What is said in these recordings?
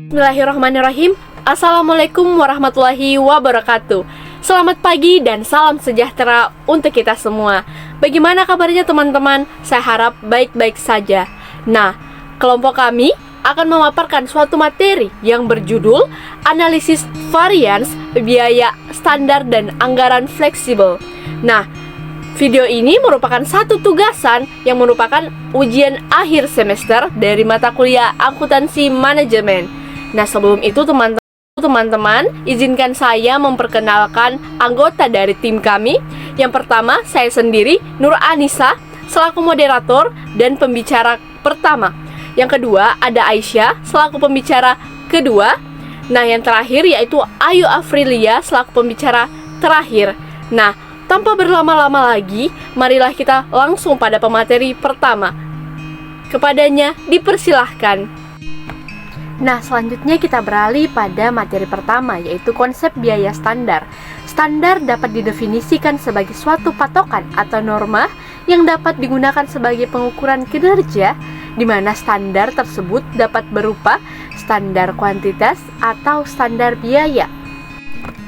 Bismillahirrahmanirrahim. Assalamualaikum warahmatullahi wabarakatuh. Selamat pagi dan salam sejahtera untuk kita semua. Bagaimana kabarnya teman-teman? Saya harap baik-baik saja. Nah, kelompok kami akan memaparkan suatu materi yang berjudul Analisis Varians Biaya Standar dan Anggaran Fleksibel. Nah, video ini merupakan satu tugasan yang merupakan ujian akhir semester dari mata kuliah Akuntansi Manajemen. Nah, sebelum itu teman-teman, izinkan saya memperkenalkan anggota dari tim kami. Yang pertama, saya sendiri, Nur Anissa, selaku moderator dan pembicara pertama. Yang kedua, ada Aisyah, selaku pembicara kedua. Nah, yang terakhir yaitu Ayu Afrilia, selaku pembicara terakhir. Nah, tanpa berlama-lama lagi, marilah kita langsung pada pemateri pertama. Kepadanya dipersilahkan. Nah, selanjutnya kita beralih pada materi pertama, yaitu konsep biaya standar. Standar dapat didefinisikan sebagai suatu patokan atau norma yang dapat digunakan sebagai pengukuran kinerja, di mana standar tersebut dapat berupa standar kuantitas atau standar biaya.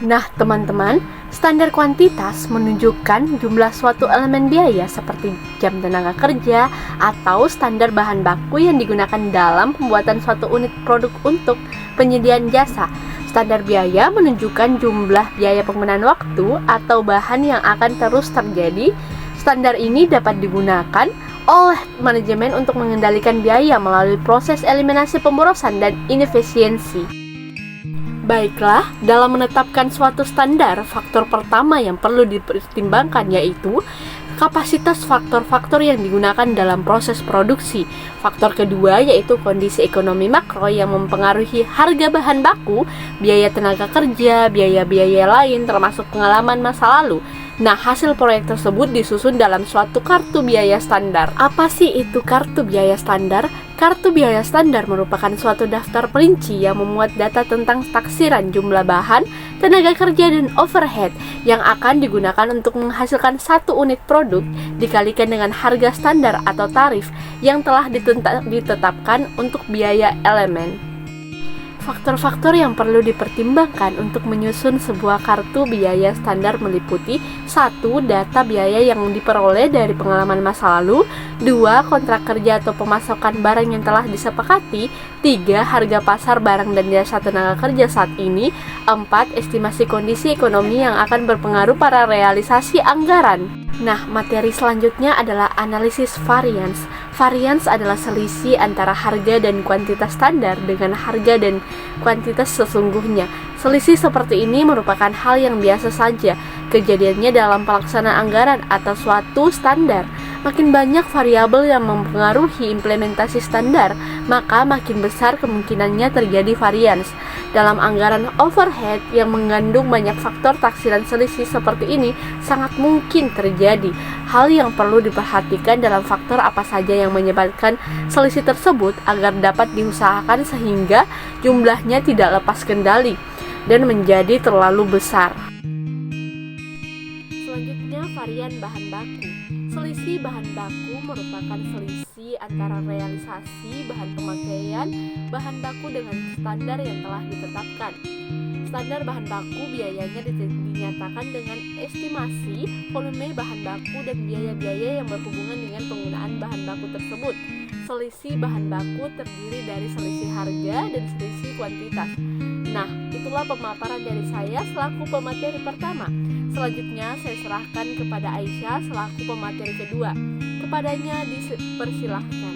Nah, teman-teman, standar kuantitas menunjukkan jumlah suatu elemen biaya seperti jam tenaga kerja atau standar bahan baku yang digunakan dalam pembuatan suatu unit produk untuk penyediaan jasa. Standar biaya menunjukkan jumlah biaya penggunaan waktu atau bahan yang akan terus terjadi. Standar ini dapat digunakan oleh manajemen untuk mengendalikan biaya melalui proses eliminasi pemborosan dan inefisiensi. Baiklah, dalam menetapkan suatu standar, faktor pertama yang perlu dipertimbangkan yaitu kapasitas faktor-faktor yang digunakan dalam proses produksi. Faktor kedua yaitu kondisi ekonomi makro yang mempengaruhi harga bahan baku, biaya tenaga kerja, biaya-biaya lain termasuk pengalaman masa lalu. Nah, hasil proyek tersebut disusun dalam suatu kartu biaya standar. Apa sih itu kartu biaya standar? Kartu biaya standar merupakan suatu daftar perinci yang memuat data tentang taksiran jumlah bahan, tenaga kerja, dan overhead yang akan digunakan untuk menghasilkan satu unit produk dikalikan dengan harga standar atau tarif yang telah ditetapkan untuk biaya elemen. Faktor-faktor yang perlu dipertimbangkan untuk menyusun sebuah kartu biaya standar meliputi 1. Data biaya yang diperoleh dari pengalaman masa lalu. 2. Kontrak kerja atau pemasakan barang yang telah disepakati. 3. Harga pasar barang dan jasa tenaga kerja saat ini. 4. Estimasi kondisi ekonomi yang akan berpengaruh pada realisasi anggaran. Nah, materi selanjutnya adalah analisis varians. Varians adalah selisih antara harga dan kuantitas standar dengan harga dan kuantitas sesungguhnya. Selisih seperti ini merupakan hal yang biasa saja kejadiannya dalam pelaksanaan anggaran atau suatu standar. Makin banyak variabel yang mempengaruhi implementasi standar, maka makin besar kemungkinannya terjadi varians. Dalam anggaran overhead yang mengandung banyak faktor, taksiran selisih seperti ini sangat mungkin terjadi. Hal yang perlu diperhatikan dalam faktor apa saja yang menyebabkan selisih tersebut agar dapat diusahakan sehingga jumlahnya tidak lepas kendali dan menjadi terlalu besar. Selanjutnya, varian bahan baku. Selisih bahan baku merupakan selisih antara realisasi bahan pemakaian bahan baku dengan standar yang telah ditetapkan. Standar bahan baku biayanya dinyatakan dengan estimasi volume bahan baku dan biaya-biaya yang berhubungan dengan penggunaan bahan baku tersebut. Selisih bahan baku terdiri dari selisih harga dan selisih kuantitas. Nah, itulah pemaparan dari saya selaku pemateri pertama. Selanjutnya saya serahkan kepada Aisyah selaku pemateri kedua. Kepadanya dipersilahkan.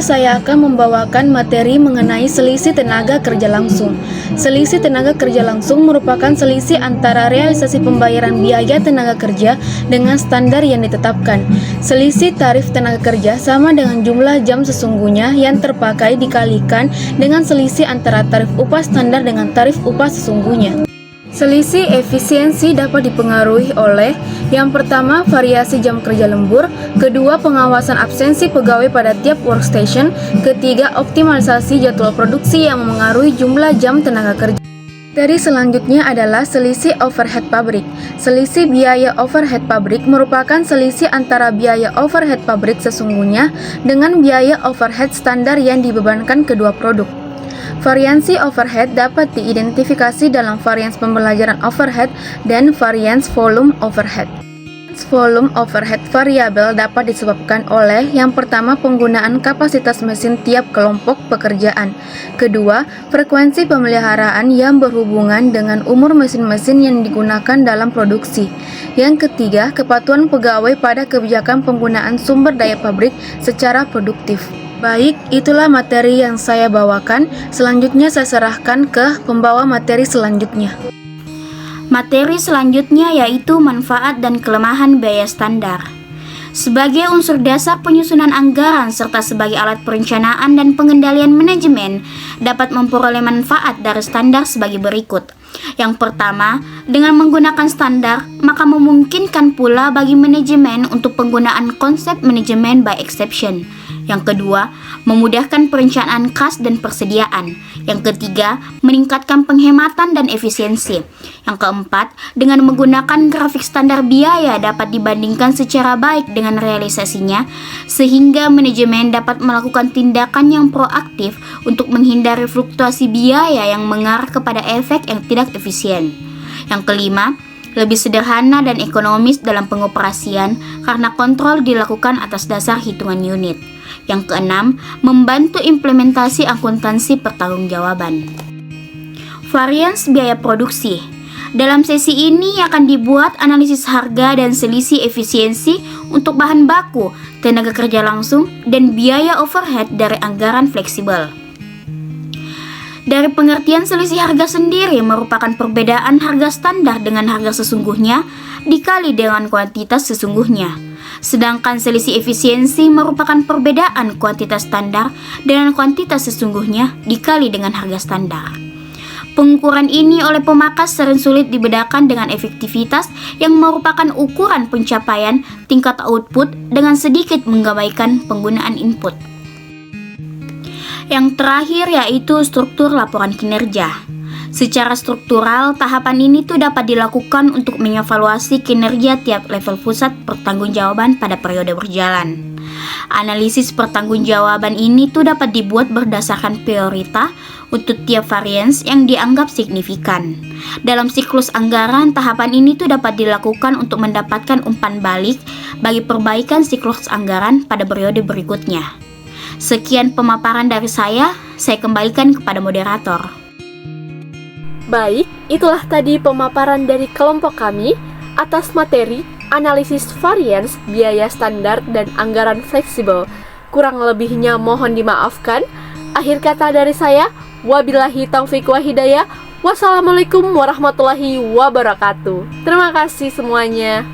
Saya akan membawakan materi mengenai selisih tenaga kerja langsung. Selisih tenaga kerja langsung merupakan selisih antara realisasi pembayaran biaya tenaga kerja dengan standar yang ditetapkan. Selisih tarif tenaga kerja sama dengan jumlah jam sesungguhnya yang terpakai dikalikan dengan selisih antara tarif upah standar dengan tarif upah sesungguhnya. Selisih efisiensi dapat dipengaruhi oleh yang pertama, variasi jam kerja lembur, kedua, pengawasan absensi pegawai pada tiap workstation, ketiga, optimalisasi jadwal produksi yang memengaruhi jumlah jam tenaga kerja. Materi selanjutnya adalah selisih overhead pabrik. Selisih biaya overhead pabrik merupakan selisih antara biaya overhead pabrik sesungguhnya dengan biaya overhead standar yang dibebankan kedua produk. Variansi overhead dapat diidentifikasi dalam varians pembelajaran overhead dan varians volume overhead. Volume overhead variabel dapat disebabkan oleh yang pertama penggunaan kapasitas mesin tiap kelompok pekerjaan, kedua frekuensi pemeliharaan yang berhubungan dengan umur mesin-mesin yang digunakan dalam produksi, yang ketiga kepatuhan pegawai pada kebijakan penggunaan sumber daya pabrik secara produktif. Baik, itulah materi yang saya bawakan. Selanjutnya saya serahkan ke pembawa materi selanjutnya. Materi selanjutnya yaitu manfaat dan kelemahan biaya standar. Sebagai unsur dasar penyusunan anggaran serta sebagai alat perencanaan dan pengendalian manajemen, dapat memperoleh manfaat dari standar sebagai berikut. Yang pertama, dengan menggunakan standar, maka memungkinkan pula bagi manajemen untuk penggunaan konsep manajemen by exception. Yang kedua, memudahkan perencanaan kas dan persediaan. Yang ketiga, meningkatkan penghematan dan efisiensi. Yang keempat, dengan menggunakan grafik standar biaya dapat dibandingkan secara baik dengan realisasinya, sehingga manajemen dapat melakukan tindakan yang proaktif untuk menghindari fluktuasi biaya yang mengarah kepada efek yang tidak efisien. Yang kelima, lebih sederhana dan ekonomis dalam pengoperasian karena kontrol dilakukan atas dasar hitungan unit. Yang keenam, membantu implementasi akuntansi pertanggungjawaban. Varians biaya produksi. Dalam sesi ini akan dibuat analisis harga dan selisih efisiensi untuk bahan baku, tenaga kerja langsung, dan biaya overhead dari anggaran fleksibel. Dari pengertian selisih harga sendiri merupakan perbedaan harga standar dengan harga sesungguhnya dikali dengan kuantitas sesungguhnya. Sedangkan selisih efisiensi merupakan perbedaan kuantitas standar dengan kuantitas sesungguhnya dikali dengan harga standar. Pengukuran ini oleh pemakas sering sulit dibedakan dengan efektivitas yang merupakan ukuran pencapaian tingkat output dengan sedikit mengabaikan penggunaan input. Yang terakhir yaitu struktur laporan kinerja. Secara struktural, tahapan ini dapat dilakukan untuk mengevaluasi kinerja tiap level pusat pertanggungjawaban pada periode berjalan. Analisis pertanggungjawaban ini dapat dibuat berdasarkan prioritas untuk tiap varians yang dianggap signifikan. Dalam siklus anggaran, tahapan ini dapat dilakukan untuk mendapatkan umpan balik bagi perbaikan siklus anggaran pada periode berikutnya. Sekian pemaparan dari saya kembalikan kepada moderator. Baik, itulah tadi pemaparan dari kelompok kami atas materi analisis varians, biaya standar, dan anggaran fleksibel. Kurang lebihnya mohon dimaafkan. Akhir kata dari saya, wabillahi taufiq wa hidayah. Wassalamualaikum warahmatullahi wabarakatuh. Terima kasih semuanya.